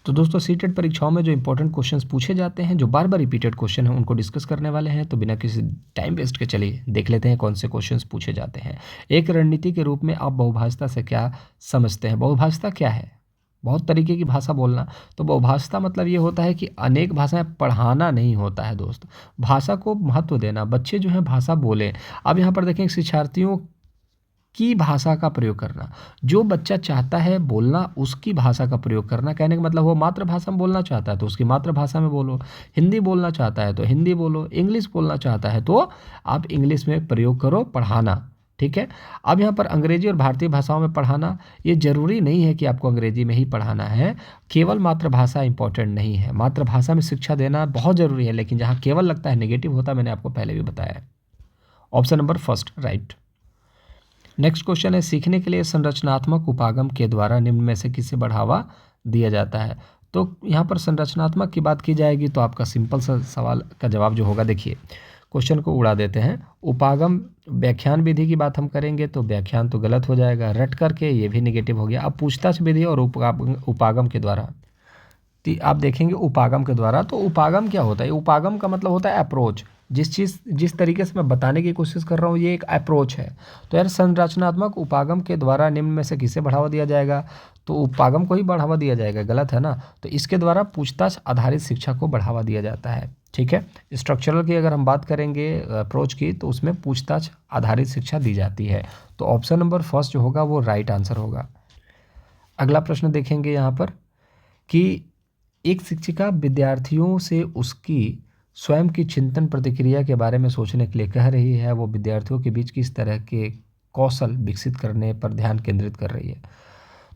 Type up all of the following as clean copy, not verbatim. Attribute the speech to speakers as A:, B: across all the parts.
A: तो दोस्तों सीटेट परीक्षाओं में जो इंपॉर्टेंट क्वेश्चंस पूछे जाते हैं, जो बार बार रिपीटेड क्वेश्चन हैं, उनको डिस्कस करने वाले हैं। तो बिना किसी टाइम वेस्ट के चलिए देख लेते हैं कौन से क्वेश्चंस पूछे जाते हैं। एक रणनीति के रूप में आप बहुभाषा से क्या समझते हैं? बहुभाषा क्या है? बहुत तरीके की भाषा बोलना। तो बहुभाषा मतलब ये होता है कि अनेक भाषाएं पढ़ाना नहीं होता है दोस्त, भाषा को महत्व देना। बच्चे जो हैं भाषा बोलें। अब यहाँ पर देखें, शिक्षार्थियों की भाषा का प्रयोग करना। जो बच्चा चाहता है बोलना उसकी भाषा का प्रयोग करना। कहने का मतलब वो मातृभाषा में बोलना चाहता है तो उसकी मातृभाषा में बोलो, हिंदी बोलना चाहता है तो हिंदी बोलो, इंग्लिश बोलना चाहता है तो आप इंग्लिश में प्रयोग करो। पढ़ाना, ठीक है। अब यहाँ पर अंग्रेजी और भारतीय भाषाओं में पढ़ाना, ये ज़रूरी नहीं है कि आपको अंग्रेजी में ही पढ़ाना है। केवल मातृभाषा इंपॉर्टेंट नहीं है। मातृभाषा में शिक्षा देना बहुत ज़रूरी है, लेकिन जहाँ केवल लगता है नेगेटिव होता है, मैंने आपको पहले भी बताया। Option number first right. Next question है, सीखने के लिए संरचनात्मक उपागम के द्वारा निम्न में से किसे बढ़ावा दिया जाता है? तो यहाँ पर संरचनात्मक की बात की जाएगी तो आपका सिंपल सा सवाल का जवाब जो होगा, देखिए क्वेश्चन को उड़ा देते हैं। उपागम व्याख्यान विधि की बात हम करेंगे तो व्याख्यान तो गलत हो जाएगा, रट करके ये भी निगेटिव हो गया। अब पूछताछ विधि और उपागम के द्वारा, आप देखेंगे उपागम के द्वारा, तो उपागम क्या होता है? उपागम का मतलब होता है अप्रोच। जिस तरीके से मैं बताने की कोशिश कर रहा हूँ ये एक अप्रोच है। तो यार संरचनात्मक उपागम के द्वारा निम्न में से किसे बढ़ावा दिया जाएगा? तो उपागम को ही बढ़ावा दिया जाएगा, गलत है ना। तो इसके द्वारा पूछताछ आधारित शिक्षा को बढ़ावा दिया जाता है, ठीक है। स्ट्रक्चरल की अगर हम बात करेंगे अप्रोच की, तो उसमें पूछताछ आधारित शिक्षा दी जाती है। तो ऑप्शन नंबर फर्स्ट जो होगा वो राइट आंसर होगा। अगला प्रश्न देखेंगे यहाँ पर कि एक शिक्षिका विद्यार्थियों से उसकी स्वयं की चिंतन प्रतिक्रिया के बारे में सोचने के लिए कह रही है। वो विद्यार्थियों के बीच किस तरह के कौशल विकसित करने पर ध्यान केंद्रित कर रही है?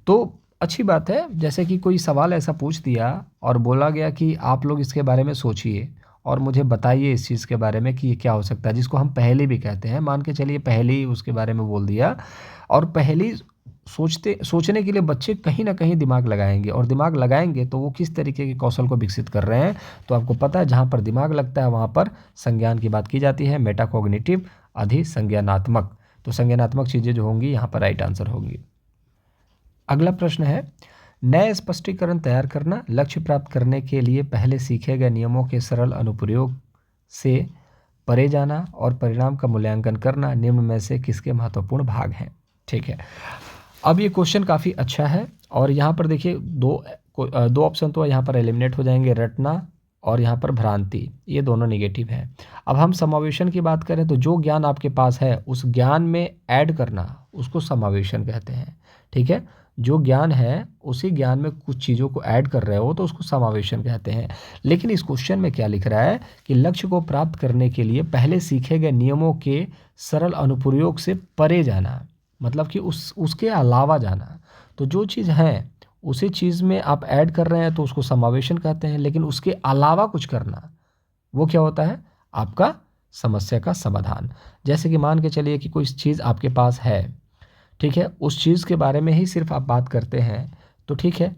A: तो अच्छी बात है, जैसे कि कोई सवाल ऐसा पूछ दिया और बोला गया कि आप लोग इसके बारे में सोचिए और मुझे बताइए इस चीज़ के बारे में कि ये क्या हो सकता है, जिसको हम पहेली भी कहते हैं। मान के चलिए पहेली उसके बारे में बोल दिया, और पहेली सोचने के लिए बच्चे कहीं ना कहीं दिमाग लगाएंगे, और दिमाग लगाएंगे तो वो किस तरीके के कौशल को विकसित कर रहे हैं। तो आपको पता है जहाँ पर दिमाग लगता है वहाँ पर संज्ञान की बात की जाती है, मेटाकॉग्निटिव, अधिसंज्ञानात्मक। तो संज्ञानात्मक चीज़ें जो होंगी यहाँ पर राइट आंसर होंगी। अगला प्रश्न है, नए स्पष्टीकरण तैयार करना। लक्ष्य प्राप्त करने के लिए पहले सीखे गए नियमों के सरल अनुप्रयोग से परे जाना और परिणाम का मूल्यांकन करना निम्न में से किसके महत्वपूर्ण भाग हैं? ठीक है, अब ये क्वेश्चन काफ़ी अच्छा है, और यहाँ पर देखिए दो ऑप्शन तो यहाँ पर एलिमिनेट हो जाएंगे, रटना और यहाँ पर भ्रांति, ये दोनों नेगेटिव हैं। अब हम समावेशन की बात करें तो जो ज्ञान आपके पास है उस ज्ञान में ऐड करना, उसको समावेशन कहते हैं, ठीक है। जो ज्ञान है उसी ज्ञान में कुछ चीज़ों को ऐड कर रहे हो तो उसको समावेशन कहते हैं। लेकिन इस क्वेश्चन में क्या लिख रहा है कि लक्ष्य को प्राप्त करने के लिए पहले सीखे गए नियमों के सरल अनुप्रयोग से परे जाना, मतलब कि उसके अलावा जाना। तो जो चीज़ है उसी चीज़ में आप ऐड कर रहे हैं तो उसको समावेशन कहते हैं, लेकिन उसके अलावा कुछ करना वो क्या होता है? आपका समस्या का समाधान। जैसे कि मान के चलिए कि कोई चीज़ आपके पास है, ठीक है, उस चीज़ के बारे में ही सिर्फ आप बात करते हैं तो ठीक है,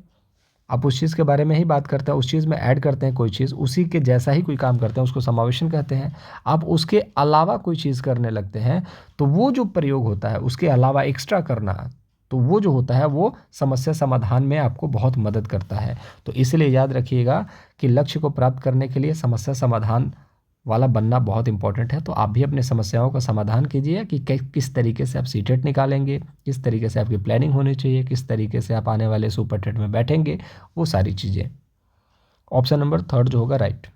A: आप उस चीज़ के बारे में ही बात करते हैं, उस चीज़ में ऐड करते हैं कोई चीज़, उसी के जैसा ही कोई काम करते हैं, उसको समावेशन कहते हैं। आप उसके अलावा कोई चीज़ करने लगते हैं तो वो जो प्रयोग होता है उसके अलावा एक्स्ट्रा करना, तो वो जो होता है वो समस्या समाधान में आपको बहुत मदद करता है। तो इसलिए याद रखिएगा कि लक्ष्य को प्राप्त करने के लिए समस्या समाधान वाला बनना बहुत इंपॉर्टेंट है। तो आप भी अपने समस्याओं का समाधान कीजिए कि किस तरीके से आप सीटेट निकालेंगे, किस तरीके से आपकी प्लानिंग होनी चाहिए, किस तरीके से आप आने वाले सुपर टेट में बैठेंगे, वो सारी चीज़ें। ऑप्शन नंबर थर्ड जो होगा राइट।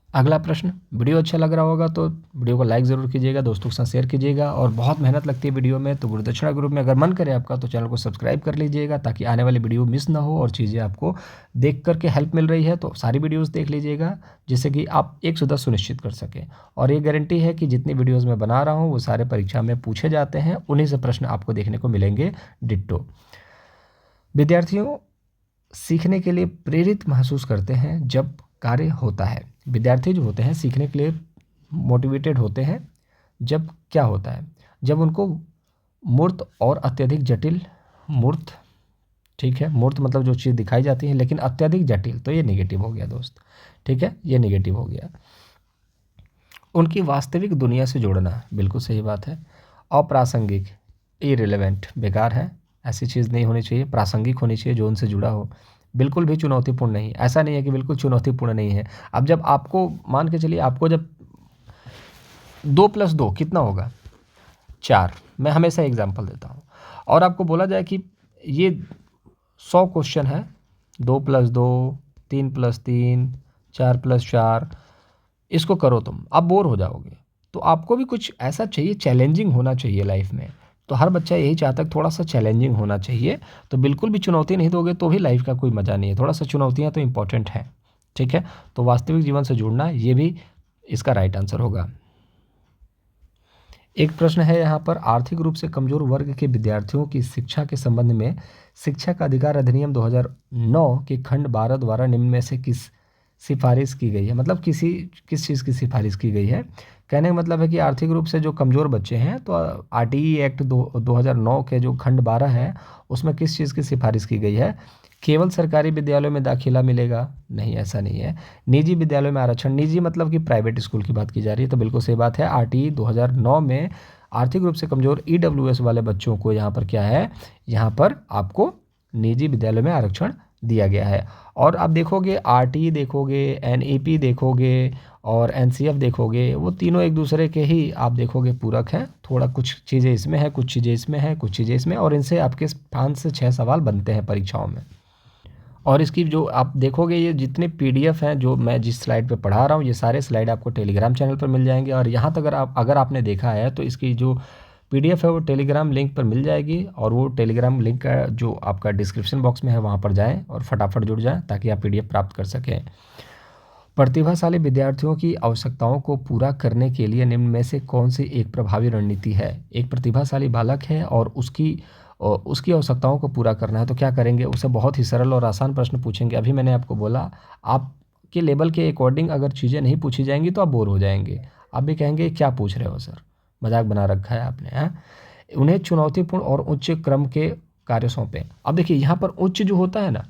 A: अगला प्रश्न, वीडियो अच्छा लग रहा होगा तो वीडियो को लाइक ज़रूर कीजिएगा, दोस्तों के साथ शेयर कीजिएगा, और बहुत मेहनत लगती है वीडियो में तो गुरुदक्षिणा ग्रुप में अगर मन करे आपका तो चैनल को सब्सक्राइब कर लीजिएगा ताकि आने वाली वीडियो मिस ना हो और चीज़ें आपको देख करके हेल्प मिल रही है तो सारी वीडियोज़ देख लीजिएगा, जिससे कि आप 110 सुनिश्चित कर सकें। और ये गारंटी है कि जितनी वीडियोज़ मैं बना रहा हूँ वो सारे परीक्षा में पूछे जाते हैं, उन्हीं से प्रश्न आपको देखने को मिलेंगे डिट्टो। विद्यार्थियों सीखने के लिए प्रेरित महसूस करते हैं जब कार्य होता है। विद्यार्थी जो होते हैं सीखने के लिए मोटिवेटेड होते हैं जब क्या होता है? जब उनको मूर्त और अत्यधिक जटिल, मूर्त, ठीक है, मूर्त मतलब जो चीज़ दिखाई जाती है, लेकिन अत्यधिक जटिल तो ये नेगेटिव हो गया दोस्त, ठीक है, ये नेगेटिव हो गया। उनकी वास्तविक दुनिया से जोड़ना, बिल्कुल सही बात है। अप्रासंगिक, इरेलेवेंट, बेकार है, ऐसी चीज़ नहीं होनी चाहिए, प्रासंगिक होनी चाहिए जो उनसे जुड़ा हो। बिल्कुल भी चुनौतीपूर्ण नहीं, ऐसा नहीं है कि बिल्कुल चुनौतीपूर्ण नहीं है। अब जब आपको मान के चलिए, आपको जब 2 + 2 कितना होगा? 4, मैं हमेशा एग्जांपल देता हूँ। और आपको बोला जाए कि ये 100 क्वेश्चन है, 2 + 2, 3 + 3, 4 + 4, इसको करो तुम, आप बोर हो जाओगे। तो आपको भी कुछ ऐसा चाहिए, चैलेंजिंग होना चाहिए लाइफ में। तो हर बच्चा यही चाहता है, थोड़ा सा चैलेंजिंग होना चाहिए। तो बिल्कुल भी चुनौती नहीं दोगे तो भी लाइफ का कोई मज़ा नहीं है। थोड़ा सा चुनौतियाँ तो इम्पॉर्टेंट हैं, ठीक है। तो वास्तविक जीवन से जुड़ना, ये भी इसका राइट आंसर होगा। एक प्रश्न है यहाँ पर, आर्थिक रूप से कमजोर वर्ग के विद्यार्थियों की शिक्षा के संबंध में शिक्षा का अधिकार अधिनियम 2009 के खंड 12 द्वारा निम्न में से किस सिफारिश की गई है? मतलब किस चीज़ की सिफारिश की गई है? कहने का मतलब है कि आर्थिक रूप से जो कमज़ोर बच्चे हैं, तो आरटीई एक्ट 2009 के जो खंड 12 है, उसमें किस चीज़ की सिफारिश की गई है? केवल सरकारी विद्यालयों में दाखिला मिलेगा? नहीं, ऐसा नहीं है। निजी विद्यालयों में आरक्षण, निजी मतलब कि प्राइवेट स्कूल की बात की जा रही है, तो बिल्कुल सही बात है। आरटीई 2009 में आर्थिक रूप से कमज़ोर ईडब्ल्यूएस वाले बच्चों को यहाँ पर क्या है, यहाँ पर आपको निजी विद्यालय में आरक्षण दिया गया है। और आप देखोगे, आरटीई देखोगे, एनईपी देखोगे और एनसीएफ देखोगे, वो तीनों एक दूसरे के ही आप देखोगे पूरक हैं। थोड़ा कुछ चीज़ें इसमें है, कुछ चीज़ें इसमें है, कुछ चीज़ें इसमें, और इनसे आपके 5 से 6 सवाल बनते हैं परीक्षाओं में। और इसकी जो आप देखोगे, ये जितने पीडीएफ हैं जो मैं जिस स्लाइड पे पढ़ा रहा हूँ, ये सारे स्लाइड आपको टेलीग्राम चैनल पर मिल जाएंगे। और यहाँ तक अगर आपने देखा है तो इसकी जो पीडीएफ है वो टेलीग्राम लिंक पर मिल जाएगी। और वो टेलीग्राम लिंक का जो आपका डिस्क्रिप्शन बॉक्स में है, वहाँ पर जाएँ और फटाफट जुड़ जाएँ ताकि आप पीडीएफ प्राप्त कर सकें। प्रतिभाशाली विद्यार्थियों की आवश्यकताओं को पूरा करने के लिए निम्न में से कौन सी एक प्रभावी रणनीति है? एक प्रतिभाशाली बालक है और उसकी आवश्यकताओं को पूरा करना है, तो क्या करेंगे? उसे बहुत ही सरल और आसान प्रश्न पूछेंगे। अभी मैंने आपको बोला, आपके लेवल के अकॉर्डिंग अगर चीज़ें नहीं पूछी जाएंगी तो आप बोर हो जाएंगे। आप भी कहेंगे क्या पूछ रहे हो सर, मजाक बना रखा है आपने, हैं? उन्हें चुनौतीपूर्ण और उच्च क्रम के कार्य सौंपें। अब देखिए, यहाँ पर उच्च जो होता है ना,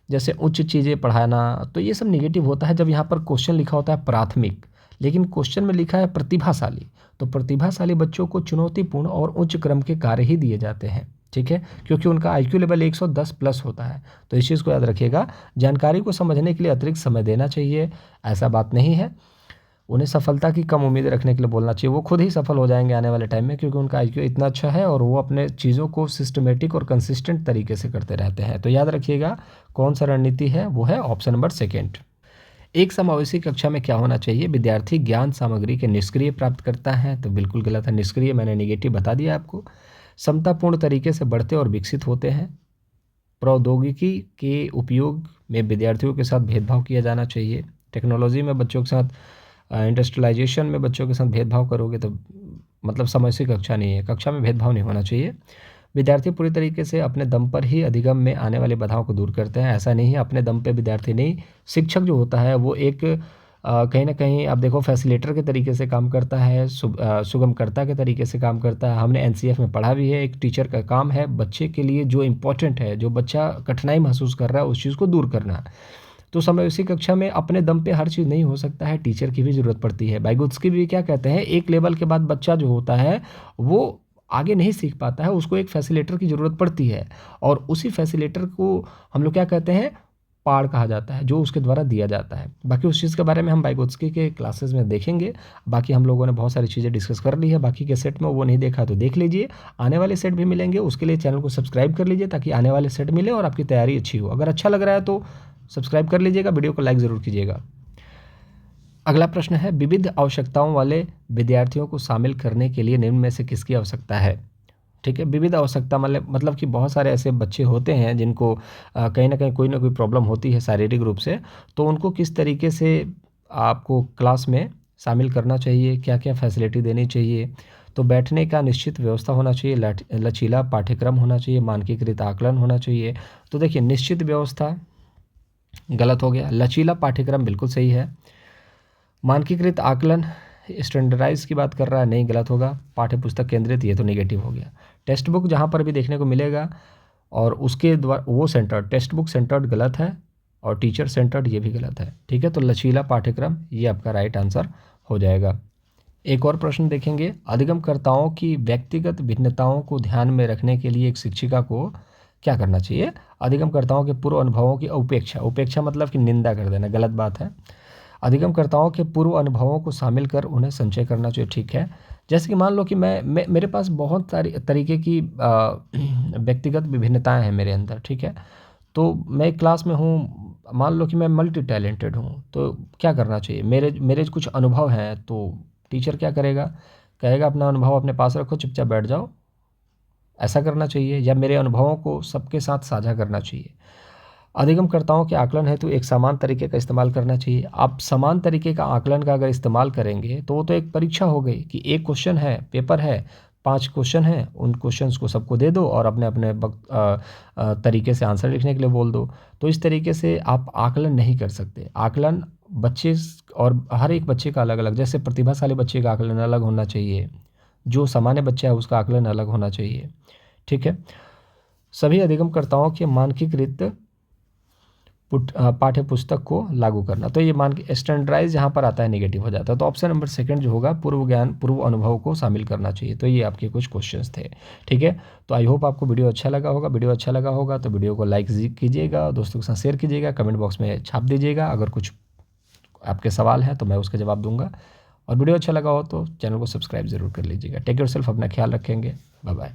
A: जैसे उच्च चीज़ें पढ़ाना, तो ये सब नेगेटिव होता है जब यहाँ पर क्वेश्चन लिखा होता है प्राथमिक, लेकिन क्वेश्चन में लिखा है प्रतिभाशाली। तो प्रतिभाशाली बच्चों को चुनौतीपूर्ण और उच्च क्रम के कार्य ही दिए जाते हैं, ठीक है, क्योंकि उनका आईक्यू लेवल 110 प्लस होता है। तो इस चीज़ को याद रखिएगा। जानकारी को समझने के लिए अतिरिक्त समय देना चाहिए, ऐसा बात नहीं है। उन्हें सफलता की कम उम्मीद रखने के लिए बोलना चाहिए। वो खुद ही सफल हो जाएंगे आने वाले टाइम में, क्योंकि उनका आईक्यू इतना अच्छा है और वो अपने चीज़ों को सिस्टमेटिक और कंसिस्टेंट तरीके से करते रहते हैं। तो याद रखिएगा, कौन सा रणनीति है, वो है ऑप्शन नंबर सेकेंड। एक समावेशी कक्षा में क्या होना चाहिए? विद्यार्थी ज्ञान सामग्री के निष्क्रिय प्राप्त करता है, तो बिल्कुल गलत है। निष्क्रिय मैंने नेगेटिव बता दिया आपको। समतापूर्ण तरीके से बढ़ते और विकसित होते हैं। प्रौद्योगिकी के उपयोग में विद्यार्थियों के साथ भेदभाव किया जाना चाहिए। टेक्नोलॉजी में बच्चों के साथ, इंडस्ट्रियलाइजेशन में बच्चों के साथ भेदभाव करोगे तो मतलब समस्या कक्षा नहीं है। कक्षा में भेदभाव नहीं होना चाहिए। विद्यार्थी पूरी तरीके से अपने दम पर ही अधिगम में आने वाली बाधाओं को दूर करते हैं, ऐसा नहीं है अपने दम पे विद्यार्थी नहीं। शिक्षक जो होता है वो एक कहीं ना कहीं आप देखो फैसिलिटेटर के तरीके से काम करता है, सुगमकर्ता के तरीके से काम करता है। हमने एनसीएफ में पढ़ा भी है, एक टीचर का काम है बच्चे के लिए जो इम्पोर्टेंट है, जो बच्चा कठिनाई महसूस कर रहा है उस चीज़ को दूर करना। तो समावेशी कक्षा में अपने दम पे हर चीज़ नहीं हो सकता है, टीचर की भी ज़रूरत पड़ती है। वाइगोत्स्की भी क्या कहते हैं, एक लेवल के बाद बच्चा जो होता है वो आगे नहीं सीख पाता है, उसको एक फैसिलिटेटर की ज़रूरत पड़ती है। और उसी फैसिलिटेटर को हम लोग क्या कहते हैं, पाड़ कहा जाता है, जो उसके द्वारा दिया जाता है। बाकी उस चीज़ के बारे में हम वाइगोत्स्की के क्लासेस में देखेंगे। बाकी हम लोगों ने बहुत सारी चीज़ें डिस्कस कर ली है बाकी के सेट में, वो नहीं देखा तो देख लीजिए। आने वाले सेट भी मिलेंगे, उसके लिए चैनल को सब्सक्राइब कर लीजिए ताकि आने वाले सेट मिले और आपकी तैयारी अच्छी हो। अगर अच्छा लग रहा है तो सब्सक्राइब कर लीजिएगा, वीडियो को लाइक ज़रूर कीजिएगा। अगला प्रश्न है, विविध आवश्यकताओं वाले विद्यार्थियों को शामिल करने के लिए निम्न में से किसकी आवश्यकता है? ठीक है, विविध आवश्यकता मतलब कि बहुत सारे ऐसे बच्चे होते हैं जिनको कहीं ना कहीं कोई ना कोई प्रॉब्लम होती है शारीरिक रूप से, तो उनको किस तरीके से आपको क्लास में शामिल करना चाहिए, क्या क्या फैसिलिटी देनी चाहिए? तो बैठने का निश्चित व्यवस्था होना चाहिए, लचीला पाठ्यक्रम होना चाहिए, मानकीकृत आकलन होना चाहिए। तो देखिए, निश्चित व्यवस्था गलत हो गया, लचीला पाठ्यक्रम बिल्कुल सही है, मानकीकृत आकलन स्टैंडर्डाइज की बात कर रहा है, नहीं, गलत होगा। पाठ्य पुस्तक केंद्रित, ये तो नेगेटिव हो गया। टेक्स्ट बुक जहाँ पर भी देखने को मिलेगा और उसके द्वारा वो सेंटर्ड, टेक्स्ट बुक सेंटर्ड गलत है, और टीचर सेंटर्ड ये भी गलत है, ठीक है। तो लचीला पाठ्यक्रम ये आपका राइट आंसर हो जाएगा। एक और प्रश्न देखेंगे, अधिगमकर्ताओं की व्यक्तिगत भिन्नताओं को ध्यान में रखने के लिए एक शिक्षिका को क्या करना चाहिए? अधिगमकर्ताओं के पूर्व अनुभवों की उपेक्षा, उपेक्षा मतलब कि निंदा कर देना, गलत बात है। अधिगमकर्ताओं के पूर्व अनुभवों को शामिल कर उन्हें संचय करना चाहिए, ठीक है। जैसे कि मान लो कि मैं मेरे पास बहुत सारी तरीके की व्यक्तिगत विभिन्नताएं हैं मेरे अंदर, ठीक है। तो मैं एक क्लास में हूँ, मान लो कि मैं मल्टी टैलेंटेड हूँ, तो क्या करना चाहिए? मेरे मेरे कुछ अनुभव हैं, तो टीचर क्या करेगा? कहेगा अपना अनुभव अपने पास रखो, चुपचाप बैठ जाओ, ऐसा करना चाहिए। या मेरे अनुभवों को सबके साथ साझा करना चाहिए। अधिगमकर्ताओं के आकलन हेतु एक समान तरीके का इस्तेमाल करना चाहिए। आप समान तरीके का आकलन का अगर इस्तेमाल करेंगे तो वो तो एक परीक्षा हो गई कि एक क्वेश्चन है, पेपर है, 5 क्वेश्चन हैं, उन क्वेश्चंस को सबको दे दो और अपने अपने तरीके से आंसर लिखने के लिए बोल दो। तो इस तरीके से आप आकलन नहीं कर सकते। आकलन बच्चे और हर एक बच्चे का अलग अलग, जैसे प्रतिभाशाली बच्चे का आकलन अलग होना चाहिए, जो सामान्य बच्चा है उसका आकलन अलग होना चाहिए, ठीक है। सभी अधिगमकर्ताओं के मानकीकृत पाठ्य पुस्तक को लागू करना, तो ये मान के स्टैंडर्डाइज यहाँ पर आता है, नेगेटिव हो जाता है। तो ऑप्शन नंबर सेकंड जो होगा, पूर्व ज्ञान पूर्व अनुभव को शामिल करना चाहिए। तो ये आपके कुछ क्वेश्चंस थे, ठीक है। तो आई होप आपको वीडियो अच्छा लगा होगा। वीडियो अच्छा लगा होगा तो वीडियो को लाइक कीजिएगा, दोस्तों के साथ शेयर कीजिएगा, कमेंट बॉक्स में छाप दीजिएगा। अगर कुछ आपके सवाल हैं तो मैं उसका जवाब दूंगा। और वीडियो अच्छा लगा हो तो चैनल को सब्सक्राइब ज़रूर कर लीजिएगा। टेक योरसेल्फ, अपना ख्याल रखेंगे। Bye bye.